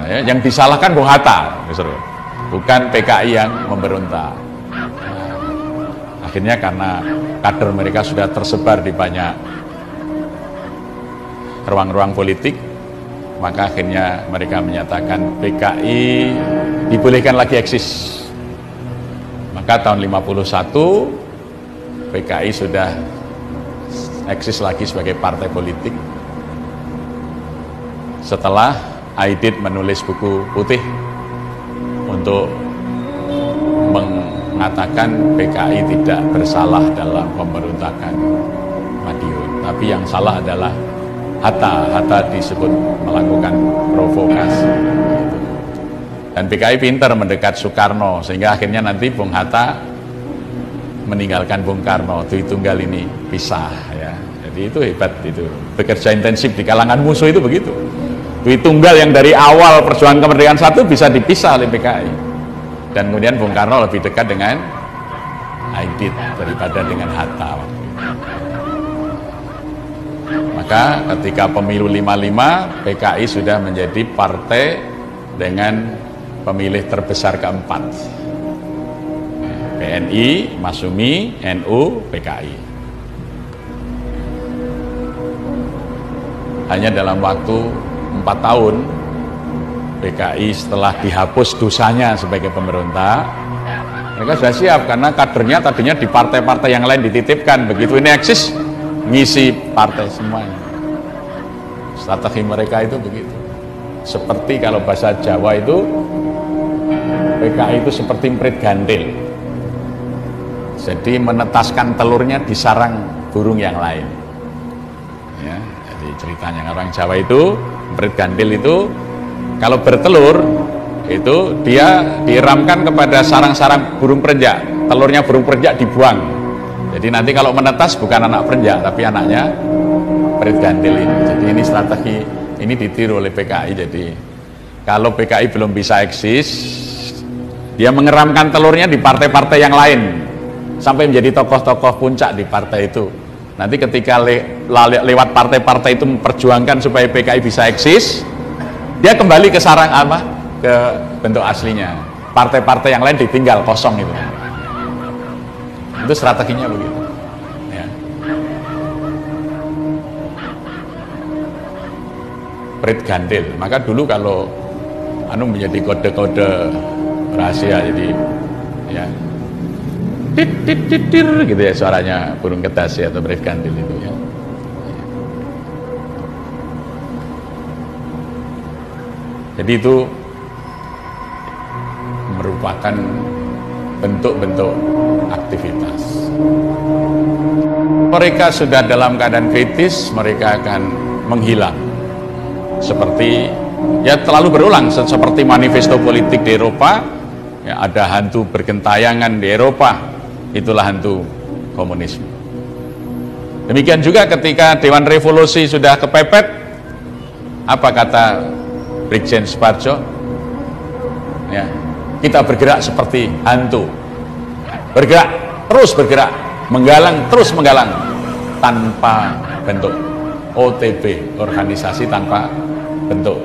ya, yang disalahkan Bung Hatta, bukan PKI yang memberontak. Akhirnya karena kader mereka sudah tersebar di banyak ruang-ruang politik, maka akhirnya mereka menyatakan PKI dibolehkan lagi eksis. Maka tahun 51 PKI sudah eksis lagi sebagai partai politik setelah Aidit menulis buku putih untuk mengatakan PKI tidak bersalah dalam pemberontakan Madiun, tapi yang salah adalah Hatta. Hatta disebut melakukan provokasi. Dan PKI pintar mendekat Soekarno, sehingga akhirnya nanti Bung Hatta meninggalkan Bung Karno. Dwi Tunggal ini pisah, ya. Jadi itu hebat, itu bekerja intensif di kalangan musuh itu begitu. Dwi Tunggal yang dari awal perjuangan kemerdekaan satu bisa dipisah oleh PKI, dan kemudian Bung Karno lebih dekat dengan Aidit daripada dengan Hatta. Maka ketika pemilu 55 PKI sudah menjadi partai dengan pemilih terbesar keempat. PNI, Masyumi, NU, PKI. Hanya dalam waktu 4 tahun PKI setelah dihapus dosanya sebagai pemberontak, mereka sudah siap karena kadernya tadinya di partai-partai yang lain dititipkan. Begitu ini eksis, ngisi partai semuanya. Strategi mereka itu begitu. Seperti kalau bahasa Jawa itu, PKI itu seperti emprit gandil. Jadi menetaskan telurnya di sarang burung yang lain. Ya, jadi ceritanya orang Jawa itu, emprit gandil itu kalau bertelur itu dia dieramkan kepada sarang-sarang burung perenjak. Telurnya burung perenjak dibuang. Jadi nanti kalau menetas bukan anak perenjak tapi anaknya emprit gandil ini. Jadi ini strategi ini ditiru oleh PKI. Jadi kalau PKI belum bisa eksis, dia mengeramkan telurnya di partai-partai yang lain sampai menjadi tokoh-tokoh puncak di partai itu. Nanti ketika lewat partai-partai itu memperjuangkan supaya PKI bisa eksis, dia kembali ke sarang apa? Ke bentuk aslinya. Partai-partai yang lain ditinggal kosong itu. Itu strateginya begitu. Ya. Prit gandil. Maka dulu kalau menjadi kode-kode rahasia, jadi ya tit gitu ya suaranya burung ketas ya, atau prit gandil itu ya. Jadi itu merupakan bentuk-bentuk aktivitas. Mereka sudah dalam keadaan kritis, mereka akan menghilang. Seperti ya terlalu berulang, seperti manifesto politik di Eropa, ya, ada hantu bergentayangan di Eropa, itulah hantu komunisme. Demikian juga ketika Dewan Revolusi sudah kepepet, apa kata Brigjen Suparjo? Ya, kita bergerak seperti hantu, bergerak, terus bergerak, menggalang, terus menggalang, tanpa bentuk. OTB, organisasi tanpa bentuk,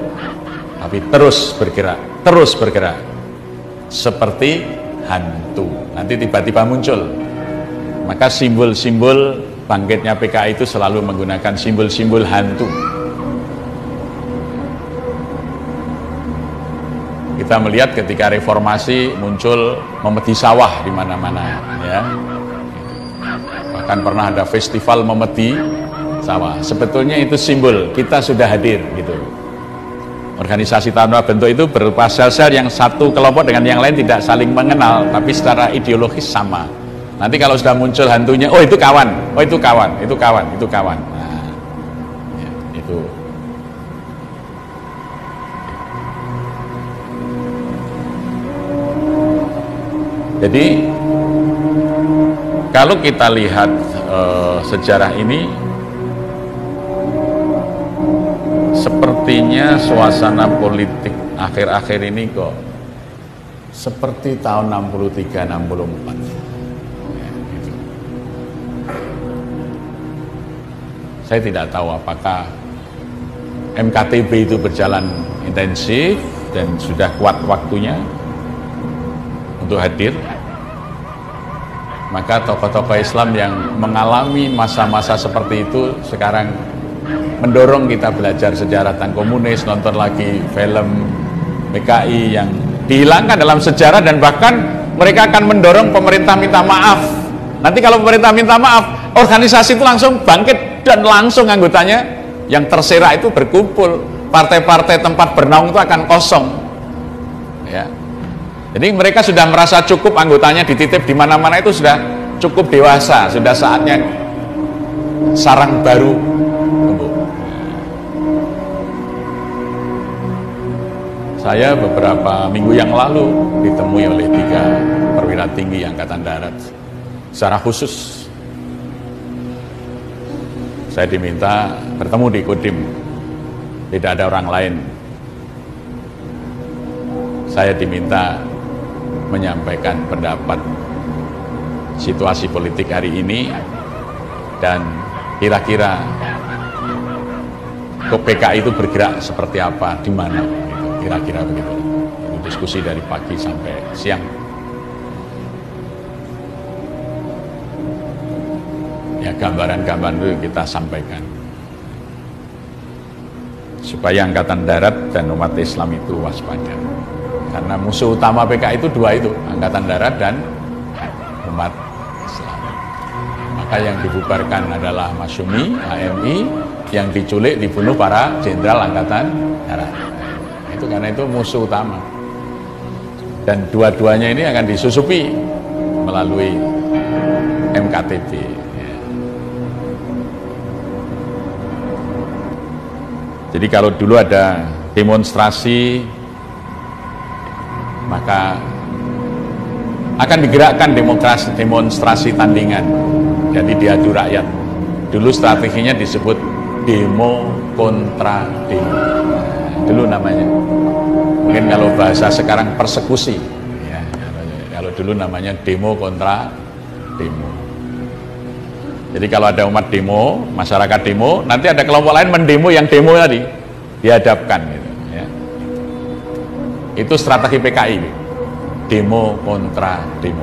tapi terus bergerak, seperti hantu. Nanti tiba-tiba muncul. Maka simbol-simbol bangkitnya PKI itu selalu menggunakan simbol-simbol hantu. Kita melihat ketika reformasi muncul memedi sawah di mana-mana, ya. Bahkan pernah ada festival memedi sawah. Sebetulnya itu simbol kita sudah hadir, gitu. Organisasi tanpa bentuk itu berupa sel-sel yang satu kelompok dengan yang lain tidak saling mengenal, tapi secara ideologis sama. Nanti kalau sudah muncul hantunya, oh itu kawan, oh itu kawan, itu kawan, itu kawan. Nah, ya, itu. Jadi kalau kita lihat sejarah ini, sepertinya suasana politik akhir-akhir ini kok seperti tahun 63-64. Ya, gitu. Saya tidak tahu apakah MKTB itu berjalan intensif dan sudah kuat waktunya untuk hadir, maka tokoh-tokoh Islam yang mengalami masa-masa seperti itu sekarang mendorong kita belajar sejarah tentang komunis, nonton lagi film PKI yang dihilangkan dalam sejarah, dan bahkan mereka akan mendorong pemerintah minta maaf. Nanti kalau pemerintah minta maaf, organisasi itu langsung bangkit dan langsung anggotanya yang terserak itu berkumpul. Partai-partai tempat bernaung itu akan kosong. Ya. Jadi mereka sudah merasa cukup anggotanya dititip di mana-mana, itu sudah cukup dewasa, sudah saatnya sarang baru tumbuh. Saya beberapa minggu yang lalu ditemui oleh 3 perwira tinggi Angkatan Darat. Secara khusus saya diminta bertemu di Kodim, tidak ada orang lain. Saya diminta menyampaikan pendapat situasi politik hari ini dan kira-kira PKI itu bergerak seperti apa, di mana, kira-kira begitu. Itu diskusi dari pagi sampai siang. Ya, gambaran-gambaran itu kita sampaikan supaya Angkatan Darat dan umat Islam itu waspada. Karena musuh utama PKI itu 2 itu, Angkatan Darat dan umat Islam. Maka yang dibubarkan adalah Masyumi, HMI, yang diculik, dibunuh para jenderal Angkatan Darat. Itu karena itu musuh utama. Dan dua-duanya ini akan disusupi melalui MKTB. Jadi kalau dulu ada demonstrasi, maka akan digerakkan demonstrasi tandingan. Jadi diadu rakyat. Dulu strateginya disebut demo kontra demo. Dulu namanya. Mungkin kalau bahasa sekarang persekusi. Ya, kalau dulu namanya demo kontra demo. Jadi kalau ada umat demo, masyarakat demo, nanti ada kelompok lain mendemo yang demo tadi, dihadapkan gitu, ya. Itu strategi PKI, demo kontra demo.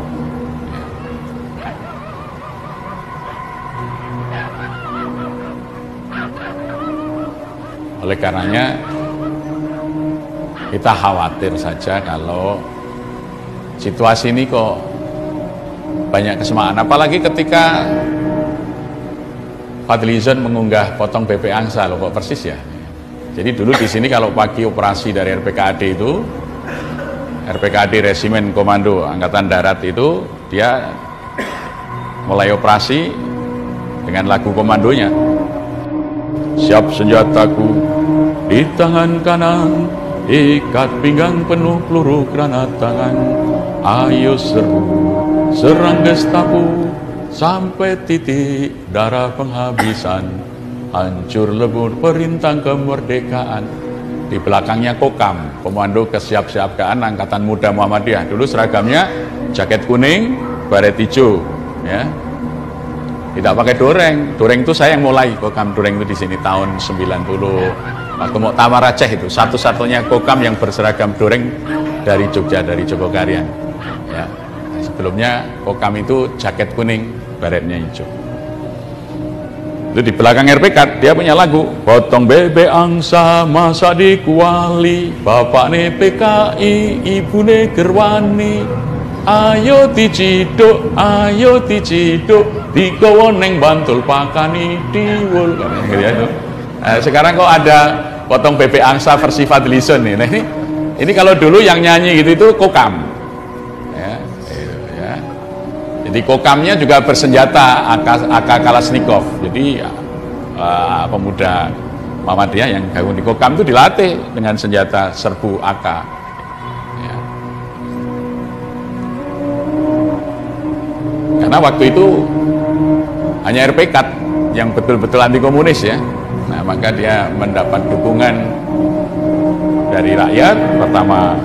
Oleh karenanya kita khawatir saja kalau situasi ini kok banyak kesamaan, apalagi ketika Fadlizon mengunggah potong BP angsa, loh kok persis ya. Jadi dulu di sini kalau pagi operasi dari RPKAD itu, RPKAD Resimen Komando Angkatan Darat itu, dia mulai operasi dengan lagu komandonya. Siap senjataku di tangan kanan, ikat pinggang penuh peluru granat tangan. Ayo seru, serang Gestapo sampai titik darah penghabisan, hancur lebur perintah kemerdekaan. Di belakangnya Kokam, Komando Kesiapsiagaan Angkatan Muda Muhammadiyah. Dulu seragamnya jaket kuning, baret hijau, ya. Tidak pakai doreng. Doreng itu saya yang mulai Kokam doreng itu di sini tahun 90. Waktu Muktamar Aceh itu satu-satunya Kokam yang berseragam doreng dari Jogja, dari Jogokarian. Ya. Sebelumnya Kokam itu jaket kuning, baretnya hijau. Itu di belakang RPK dia punya lagu, potong bebek angsa masa dikuali, bapakne PKI ibune gerwani, ayo diciduk digawa neng Bantul pakani diwul. Sekarang kok ada potong bebek angsa versi Fadlizon nih. Nah, ini kalau dulu yang nyanyi gitu itu Kokam. Jadi Kokamnya juga bersenjata AK Kalashnikov. Jadi pemuda Muhammadiyah yang gabung di Kokam itu dilatih dengan senjata serbu AK. Ya. Karena waktu itu hanya RPK yang betul-betul anti komunis ya. Nah, maka dia mendapat dukungan dari rakyat. Pertama,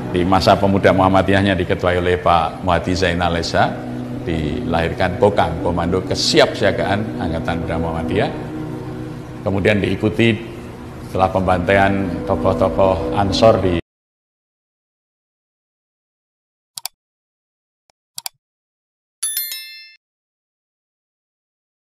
di masa pemuda Muhammadiyahnya diketuai oleh Pak Muhadi Zainal Esa, dilahirkan Kokam, Komando Kesiapsiagaan Angkatan Muda Muhammadiyah. Kemudian diikuti setelah pembantaian tokoh-tokoh Ansor di